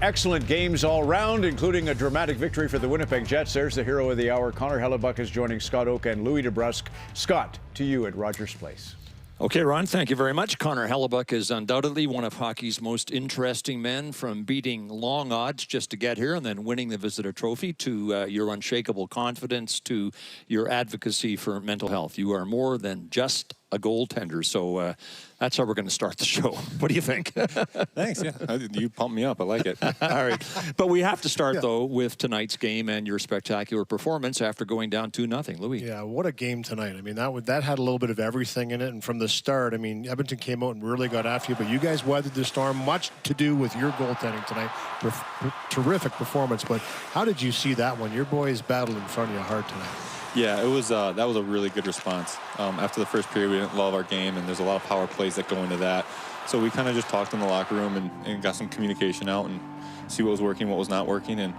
excellent games all round, including a dramatic victory for the Winnipeg Jets. There's the hero of the hour. Connor Hellebuyck is joining Scott Oake and Louis DeBrusk. Scott, to you at Rogers Place. Okay, Ron, thank you very much. Connor Hellebuyck is undoubtedly one of hockey's most interesting men, from beating long odds just to get here and then winning the Visitor Trophy, to your unshakable confidence, to your advocacy for mental health. You are more than just a goaltender, so that's how we're going to start the show. What do you think? Thanks, yeah. You pumped me up. I like it. All right. But we have to start, though, with tonight's game and your spectacular performance after going down 2-0. Louis. Yeah, what a game tonight. I mean, that had a little bit of everything in it. And from the start, I mean, Edmonton came out and really got after you, but you guys weathered the storm. Much to do with your goaltending tonight. Terrific performance. But how did you see that one? Your boys battled in front of you hard tonight. Yeah, it was. That was a really good response. After the first period, we didn't love our game, and there's a lot of power plays that go into that. So we kind of just talked in the locker room and got some communication out and see what was working, what was not working. And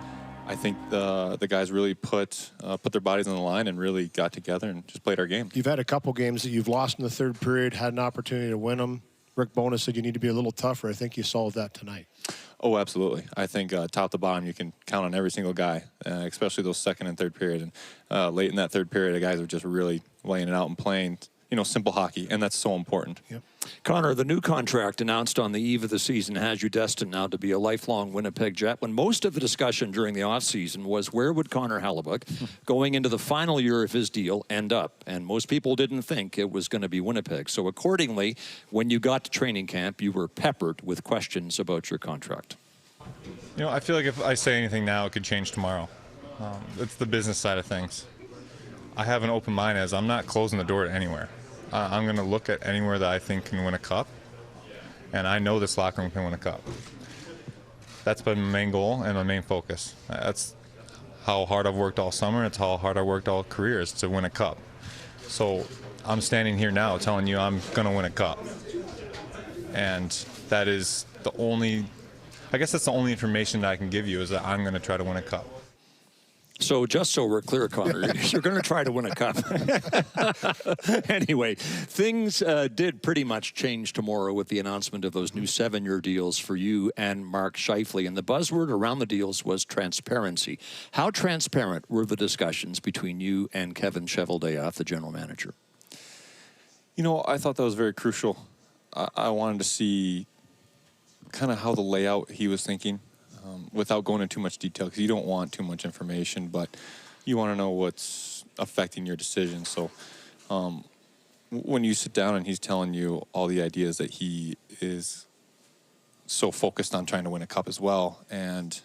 I think the guys really put their bodies on the line and really got together and just played our game. You've had a couple games that you've lost in the third period, had an opportunity to win them. Rick Bowness said you need to be a little tougher. I think you solved that tonight. Oh, absolutely. I think top to bottom, you can count on every single guy, especially those second and third period. And late in that third period, the guys are just really laying it out and playing, simple hockey, and that's so important. Yep. Connor, the new contract announced on the eve of the season has you destined now to be a lifelong Winnipeg Jet, when most of the discussion during the offseason was where would Connor Hellebuyck, going into the final year of his deal, end up? And most people didn't think it was going to be Winnipeg. So accordingly, when you got to training camp, you were peppered with questions about your contract. I feel like if I say anything now, it could change tomorrow. It's the business side of things. I have an open mind, as I'm not closing the door to anywhere. I'm going to look at anywhere that I think can win a cup, and I know this locker room can win a cup. That's been my main goal and my main focus. That's how hard I've worked all summer. It's how hard I worked all career, is to win a cup. So I'm standing here now telling you I'm going to win a cup. And that is the only, I guess that's the only information that I can give you, is that I'm going to try to win a cup. So just so we're clear, Connor, you're going to try to win a cup. Anyway, things did pretty much change tomorrow with the announcement of those new 7-year deals for you and Mark Scheifele. And the buzzword around the deals was transparency. How transparent were the discussions between you and Kevin Cheveldayoff, the general manager? I thought that was very crucial. I wanted to see kind of how the layout he was thinking. Without going into too much detail, because you don't want too much information, but you want to know what's affecting your decision. So when you sit down and he's telling you all the ideas that he is so focused on trying to win a cup as well, and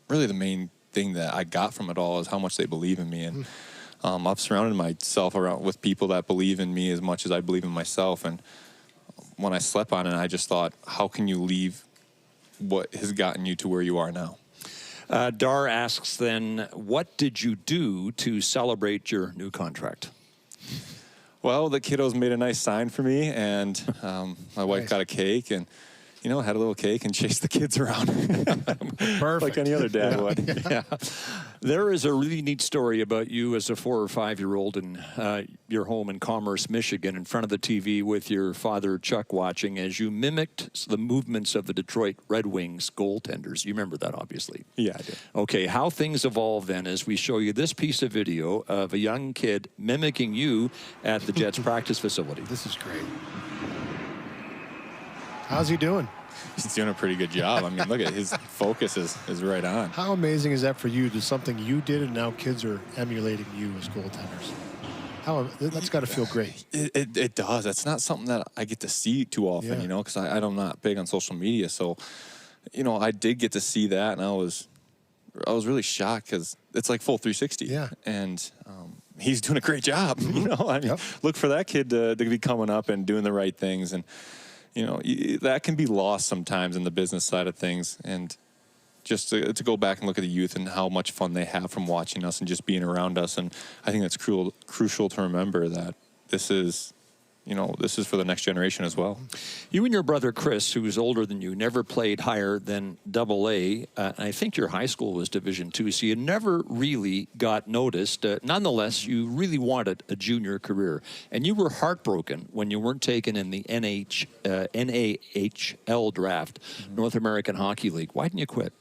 really the main thing that I got from it all is how much they believe in me. And I've surrounded myself with people that believe in me as much as I believe in myself. And when I slept on it, I just thought, how can you leave what has gotten you to where you are now? Dar asks then, what did you do to celebrate your new contract? Well, the kiddos made a nice sign for me, and my wife got a cake, and had a little cake and chased the kids around. Perfect. Like any other dad would. Yeah. There is a really neat story about you as a 4 or 5-year-old in your home in Commerce, Michigan, in front of the TV with your father, Chuck, watching as you mimicked the movements of the Detroit Red Wings goaltenders. You remember that, obviously. Yeah, I do. Okay, how things evolve then as we show you this piece of video of a young kid mimicking you at the Jets practice facility. This is great. How's he doing? He's doing a pretty good job. I mean, look at his focus is right on. How amazing is that for you? There's something you did, and now kids are emulating you as goaltenders. That's got to feel great. It does. That's not something that I get to see too often, because I'm not big on social media. So, I did get to see that, and I was really shocked, because it's like full 360. Yeah. And he's doing a great job. Look for that kid to be coming up and doing the right things. And that can be lost sometimes in the business side of things. And just to go back and look at the youth and how much fun they have from watching us and just being around us. And I think that's crucial to remember that this is, you know, this is for the next generation as well. You and your brother Chris, who's older than you, never played higher than AA. I think your high school was Division II, so you never really got noticed. Nonetheless, you really wanted a junior career, and you were heartbroken when you weren't taken in the NAHL draft, North American Hockey League. Why didn't you quit?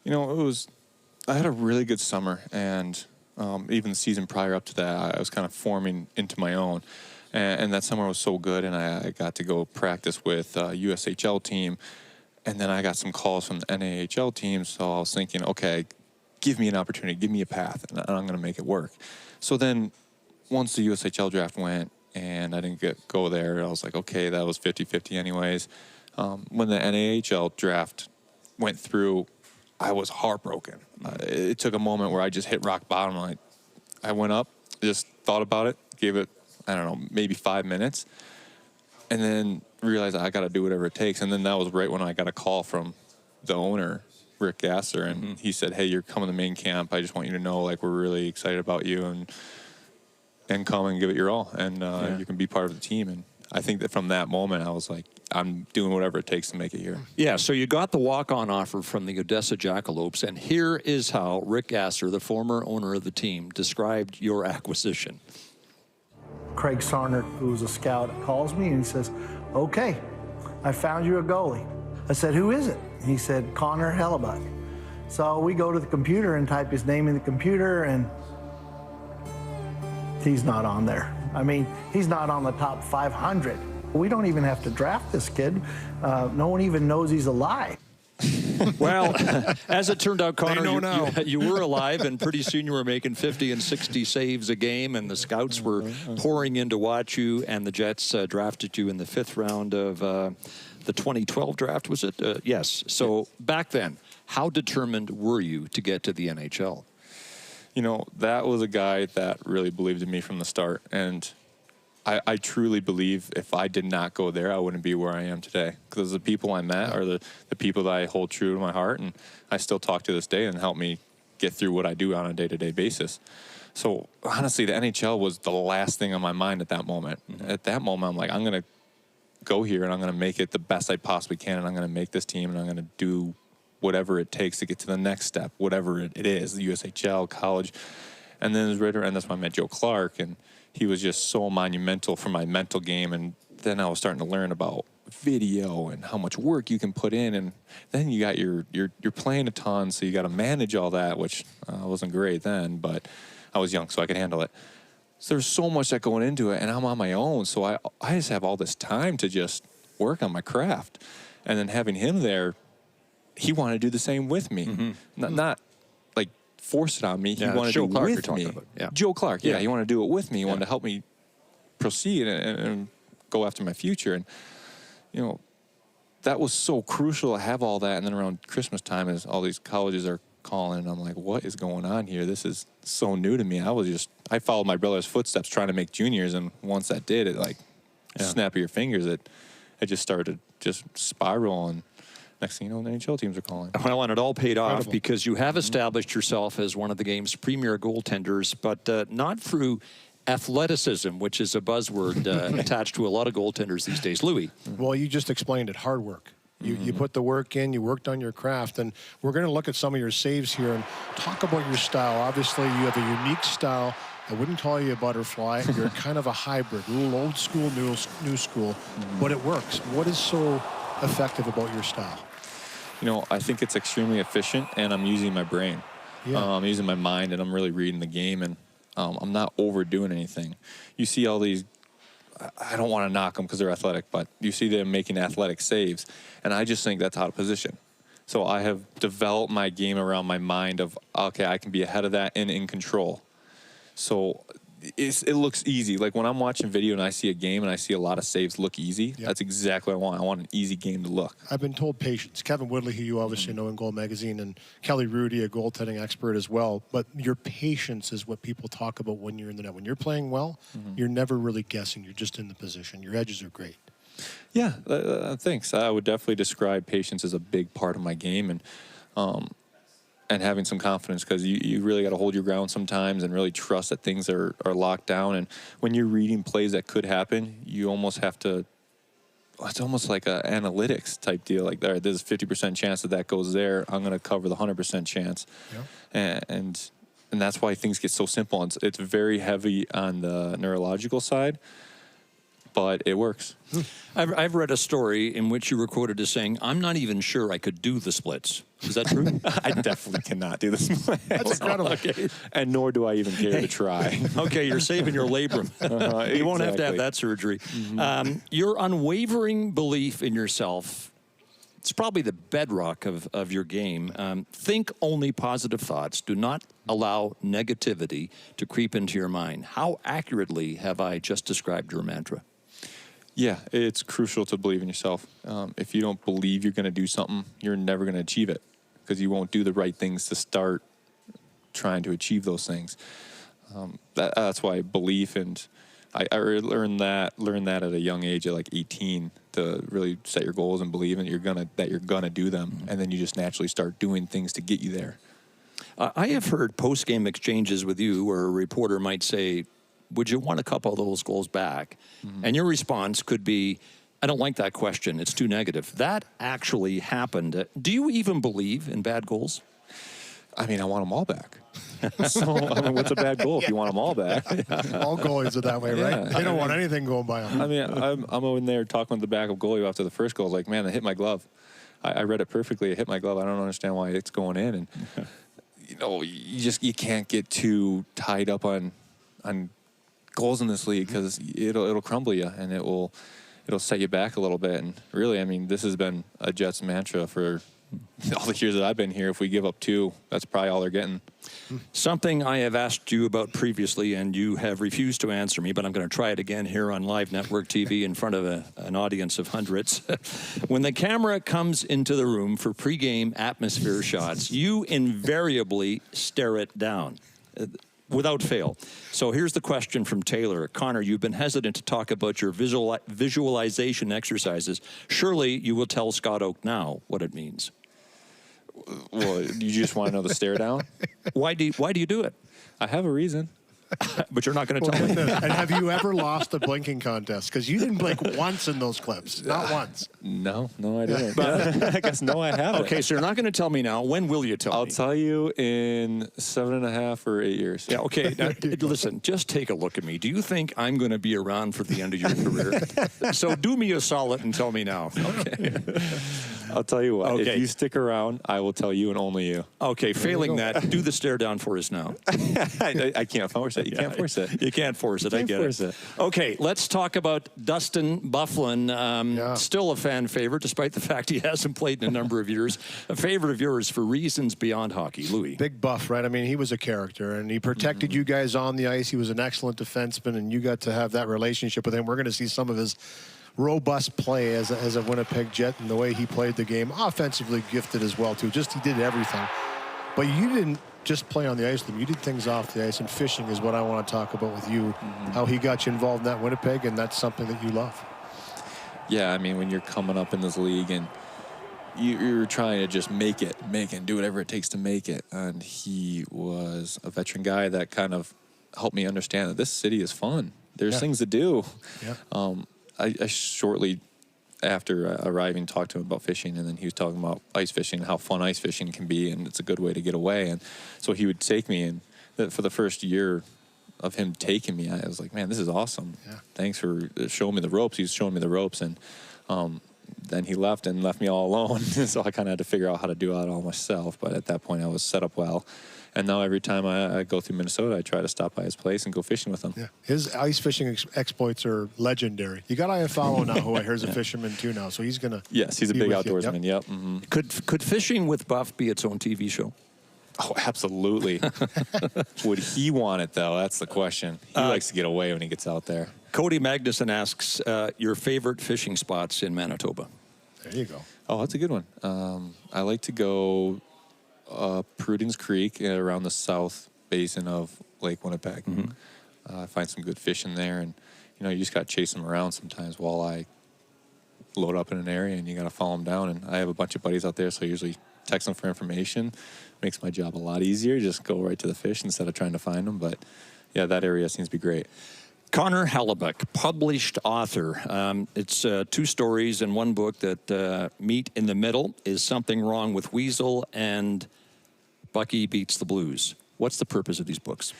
You know, I had a really good summer, and even the season prior up to that, I was kind of forming into my own. And that summer was so good, and I got to go practice with USHL team, and then I got some calls from the NAHL team, so I was thinking, okay, give me an opportunity, give me a path, and I'm going to make it work. So then once the USHL draft went and I didn't go there, I was like, okay, that was 50-50 anyways. When the NAHL draft went through, I was heartbroken. It took a moment where I just hit rock bottom. Like, I went up, just thought about it, gave it, I don't know, maybe 5 minutes, and then realized I got to do whatever it takes. And then that was right when I got a call from the owner, Rick Gasser, and he said, hey, you're coming to main camp. I just want you to know, like, we're really excited about you, and come and give it your all, and you can be part of the team. And I think that from that moment, I was like, I'm doing whatever it takes to make it here. Yeah, so you got the walk-on offer from the Odessa Jackalopes, and here is how Rick Gasser, the former owner of the team, described your acquisition. Craig Sarner, who's a scout, calls me and he says, okay, I found you a goalie. I said, who is it? And he said, Connor Hellebuyck. So we go to the computer and type his name in the computer, and he's not on there. I mean, he's not on the top 500. We don't even have to draft this kid. No one even knows he's alive. Well, as it turned out, Connor, They you were alive, and pretty soon you were making 50 and 60 saves a game, and the scouts were pouring in to watch you, and the Jets drafted you in the 5th round of the 2012 draft, was it? Yes. So back then, how determined were you to get to the NHL? You know, that was a guy that really believed in me from the start, and I truly believe if I did not go there, I wouldn't be where I am today. Because the people I met are the people that I hold true to my heart, and I still talk to this day and help me get through what I do on a day-to-day basis. So honestly, the NHL was the last thing on my mind at that moment. At that moment, I'm like, I'm going to go here and I'm going to make it the best I possibly can, and I'm going to make this team, and I'm going to do whatever it takes to get to the next step, whatever it is, the USHL, college. And then that's when I met Joe Clark, and he was just so monumental for my mental game. And then I was starting to learn about video and how much work you can put in. And then you got you're playing a ton, so you got to manage all that, which wasn't great then, but I was young, so I could handle it. So there's so much that going into it, and I'm on my own, so I just have all this time to just work on my craft. And then having him there, he wanted to do the same with me, not like force it on me. He wanted to do it with me. Joe Clark, he wanted to do it with me. He wanted to help me proceed and go after my future. And you know, that was so crucial to have all that. And then around Christmas time, as all these colleges are calling, and I'm like, what is going on here? This is so new to me. I followed my brother's footsteps trying to make juniors, and once that did, it like snap of your fingers, it just started just spiraling. Next thing you know, the NHL teams are calling. Well, and it all paid off because you have established yourself as one of the game's premier goaltenders, but not through athleticism, which is a buzzword attached to a lot of goaltenders these days. Louis. Well, you just explained it, hard work. You put the work in, you worked on your craft, and we're going to look at some of your saves here and talk about your style. Obviously, you have a unique style. I wouldn't call you a butterfly. You're kind of a hybrid, a little old school, new school, but it works. What is so effective about your style? You know, I think it's extremely efficient, and I'm using my brain. I'm using my mind, and I'm really reading the game, and I'm not overdoing anything. You see all these, I don't want to knock them because they're athletic, but you see them making athletic saves, and I just think that's out of position. So I have developed my game around my mind of, okay, I can be ahead of that and in control. So it looks easy. Like when I'm watching video and I see a game and I see a lot of saves look easy, that's exactly what I want. I want an easy game to look. I've been told patience. Kevin Woodley, who you obviously know in Goal Magazine, and Kelly Rudy, a goaltending expert as well. But your patience is what people talk about when you're in the net. When you're playing well, you're never really guessing. You're just in the position. Your edges are great. Yeah, thanks. I would definitely describe patience as a big part of my game. And and having some confidence, because you really got to hold your ground sometimes and really trust that things are locked down. And when you're reading plays that could happen, you almost have to, it's almost like an analytics type deal. Like, all right, there's a 50% chance that goes there. I'm going to cover the 100% chance. Yeah. And that's why things get so simple. It's very heavy on the neurological side, but it works. I've read a story in which you were quoted as saying, "I'm not even sure I could do the splits." Is that true? I definitely cannot do the splits. That's incredible. Okay. And nor do I even care to try. Okay, you're saving your labrum. You won't have to have that surgery. Your unwavering belief in yourself, it's probably the bedrock of your game. Think only positive thoughts. Do not allow negativity to creep into your mind. How accurately have I just described your mantra? Yeah, it's crucial to believe in yourself. If you don't believe you're going to do something, you're never going to achieve it, because you won't do the right things to start trying to achieve those things. That's why belief, and I learned that at a young age, at like 18, to really set your goals and believe in that you're gonna do them, and then you just naturally start doing things to get you there. I have heard post-game exchanges with you where a reporter might say, "Would you want a couple of those goals back?" And your response could be, "I don't like that question. It's too negative." That actually happened. Do you even believe in bad goals? I mean, I want them all back. So, I mean, what's a bad goal if you want them all back? All goalies are that way, right? Yeah. They don't want anything going by them. I mean, I'm in there talking with the backup goalie after the first goal. I was like, man, that hit my glove. I read it perfectly. It hit my glove. I don't understand why it's going in. And, you can't get too tied up on goals in this league, because it'll crumble you, and it'll set you back a little bit. And really, I mean, this has been a Jets mantra for all the years that I've been here. If we give up 2, that's probably all they're getting. Something I have asked you about previously, and you have refused to answer me, but I'm going to try it again here on live network TV in front of an audience of hundreds. When the camera comes into the room for pregame atmosphere shots, you invariably stare it down. Without fail. So here's the question from Taylor. Connor, you've been hesitant to talk about your visualization exercises. Surely you will tell Scott Oake now what it means. Well, you just want to know the stare down? Why do you do it? I have a reason. But you're not going to tell me. And have you ever lost a blinking contest? Because you didn't blink once in those clips. Not once. No, I didn't. But I guess no, I haven't. Okay, so you're not going to tell me now. When will you tell me? I'll tell you in 7.5 or 8 years. Yeah, okay. Now, listen, just take a look at me. Do you think I'm going to be around for the end of your career? So do me a solid and tell me now. Okay. I'll tell you what. Okay. If you stick around, I will tell you and only you. Okay, failing that, do the stare down for us now. I can't force it. You can't force it. You can't force it. I get it. Okay, let's talk about Dustin Byfuglien. Still a fan favorite, despite the fact he hasn't played in a number of years. A favorite of yours for reasons beyond hockey. Louis. Big buff, right? I mean, he was a character, and he protected you guys on the ice. He was an excellent defenseman, and you got to have that relationship with him. We're going to see some of his robust play as a Winnipeg Jet, and the way he played the game. Offensively gifted as well, too. Just he did everything. But you didn't just play on the ice with him. You did things off the ice, and fishing is what I want to talk about with you. How he got you involved in that Winnipeg, and that's something that you love. Yeah, I mean, when you're coming up in this league and you're trying to just make it and do whatever it takes to make it. And he was a veteran guy that kind of helped me understand that this city is fun. There's things to do. Yeah. I shortly after arriving talked to him about fishing, and then he was talking about ice fishing, how fun ice fishing can be, and it's a good way to get away. And so he would take me, and for the first year of him taking me, I was like, man, this is awesome. Yeah. Thanks for showing me the ropes. He was showing me the ropes, and then he left me all alone. So I kind of had to figure out how to do it all myself. But at that point, I was set up well. And now every time I go through Minnesota, I try to stop by his place and go fishing with him. Yeah. His ice fishing exploits are legendary. You got Iafallo now, who I hear is a fisherman too now. So he's going to. Yes, he's a big outdoorsman. Yep. Mm-hmm. Could fishing with Buff be its own TV show? Oh, absolutely. Would he want it, though? That's the question. He likes to get away when he gets out there. Cody Magnuson asks, your favorite fishing spots in Manitoba? There you go. Oh, that's a good one. I like to go Prudence Creek around the south basin of Lake Winnipeg. Mm-hmm. I find some good fish in there, and you just got to chase them around sometimes. Walleye, load up in an area and you got to follow them down. And I have a bunch of buddies out there, so I usually text them for information. Makes my job a lot easier. Just go right to the fish instead of trying to find them. But yeah, that area seems to be great. Connor Hellebuyck, published author. It's 2 stories in one book that meet in the middle. Is Something Wrong with Weasel and Bucky Beats the Blues. What's the purpose of these books?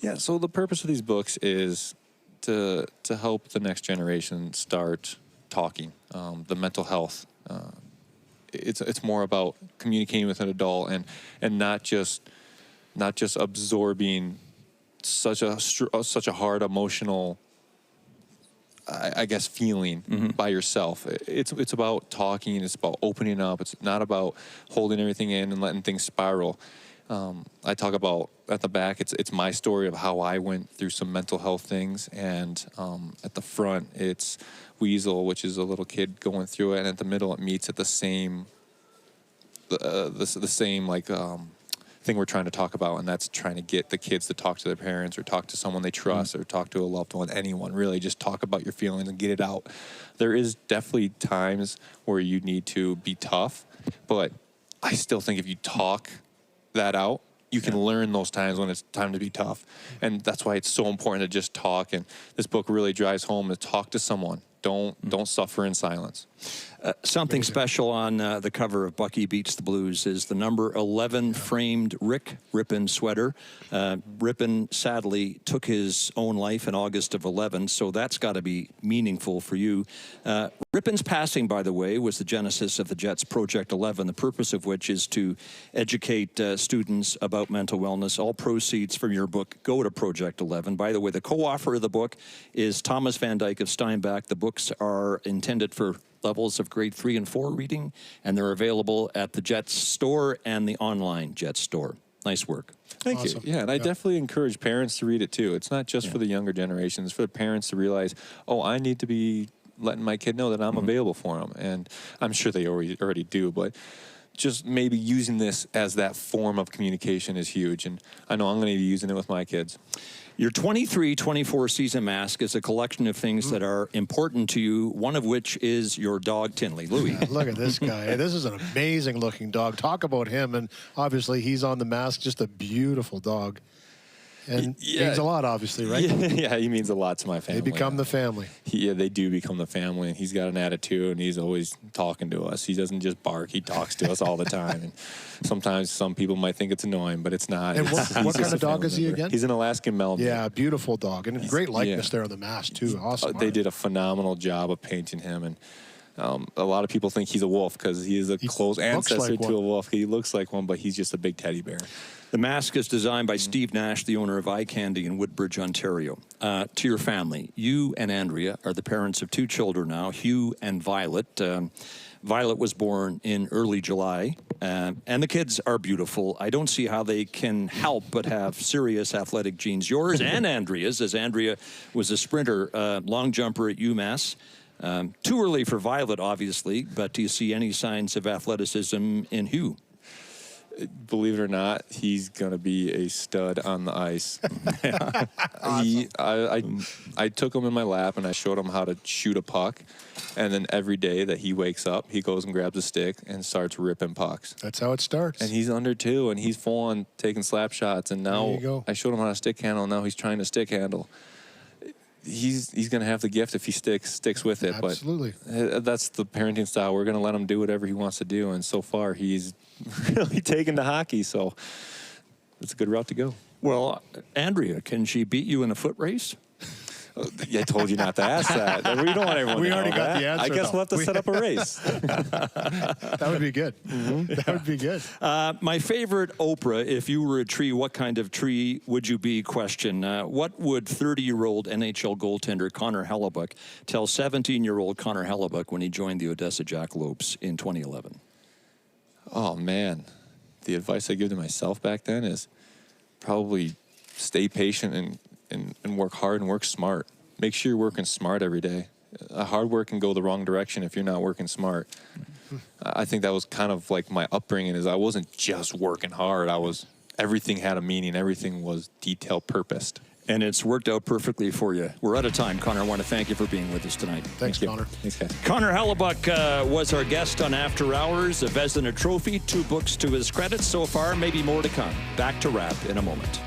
Yeah, so the purpose of these books is to help the next generation start talking, the mental health. It's more about communicating with an adult and not just absorbing such a hard emotional, I guess, feeling by yourself. It's about talking. It's about opening up. It's not about holding everything in and letting things spiral. I talk about at the back, it's my story of how I went through some mental health things, and at the front, it's Weasel, which is a little kid going through it, and at the middle, it meets at the same thing we're trying to talk about, and that's trying to get the kids to talk to their parents or talk to someone they trust or talk to a loved one, anyone, really. Just talk about your feelings and get it out. There is definitely times where you need to be tough, but I still think if you talk that out, you can learn those times when it's time to be tough. And that's why it's so important to just talk. And this book really drives home to talk to someone. Don't suffer in silence. Something special on the cover of Bucky Beats the Blues is the number 11 framed Rick Rippon sweater. Rippon sadly took his own life in August of 11, so that's got to be meaningful for you. Rippon's passing, by the way, was the genesis of the Jets Project 11, the purpose of which is to educate students about mental wellness. All proceeds from your book go to Project 11. By the way, the co-author of the book is Thomas Van Dyke of Steinbach. The books are intended for levels of grade 3 and 4 reading, and they're available at the Jets store and the online Jets store. Nice work. Thank you. Yeah, and I definitely encourage parents to read it too. It's not just for the younger generations, it's for the parents to realize, oh, I need to be letting my kid know that I'm available for them. And I'm sure they already do, but just maybe using this as that form of communication is huge. And I know I'm going to be using it with my kids. Your 23-24 season mask is a collection of things that are important to you, one of which is your dog, Tinley. Louis. Yeah, look at this guy. This is an amazing-looking dog. Talk about him, and obviously he's on the mask, just a beautiful dog. And means a lot, obviously, right? Yeah, he means a lot to my family. They become the family. Yeah, they do become the family, and he's got an attitude, and he's always talking to us. He doesn't just bark. He talks to us all the time. And sometimes some people might think it's annoying, but it's not. And what kind of dog is he again? He's an Alaskan Malamute. Yeah, beautiful dog. And great likeness there on the mask, too. Awesome. They did a phenomenal job of painting him, and a lot of people think he's a wolf because he is a close ancestor to a wolf. He looks like one, but he's just a big teddy bear. The mask is designed by Steve Nash, the owner of Eye Candy in Woodbridge, Ontario. To your family, you and Andrea are the parents of 2 children now, Hugh and Violet. Violet was born in early July, and the kids are beautiful. I don't see how they can help but have serious athletic genes. Yours and Andrea's, as Andrea was a sprinter, long jumper at UMass. Too early for Violet, obviously, but do you see any signs of athleticism in Hugh? Believe it or not, he's going to be a stud on the ice. Awesome. I took him in my lap, and I showed him how to shoot a puck. And then every day that he wakes up, he goes and grabs a stick and starts ripping pucks. That's how it starts. And he's under 2, and he's full on taking slap shots. And now I showed him how to stick handle, and now he's trying to stick handle. He's going to have the gift if he sticks with it. Absolutely. But that's the parenting style. We're going to let him do whatever he wants to do. And so far, he's really taken to hockey. So it's a good route to go. Well, Andrea, can she beat you in a foot race? I told you not to ask that. We don't want everyone to know already got that. the answer. I guess we'll have to set up a race. That would be good. That would be good. My favorite Oprah, if you were a tree, what kind of tree would you be? Question. What would 30-year-old NHL goaltender Connor Hellebuyck tell 17-year-old Connor Hellebuyck when he joined the Odessa Jackalopes in 2011? Oh, man. The advice I give to myself back then is probably stay patient and work hard and work smart. Make sure you're working smart every day. Hard work can go the wrong direction if you're not working smart. I think that was kind of like my upbringing is I wasn't just working hard. Everything had a meaning. Everything was detail purposed. and it's worked out perfectly for you. We're out of time. Connor, I want to thank you for being with us tonight. Thanks, Connor. Thanks, guys. Connor Hellebuyck was our guest on After Hours. A Vezina Trophy, 2 books to his credit so far, maybe more to come. Back to Rap in a moment.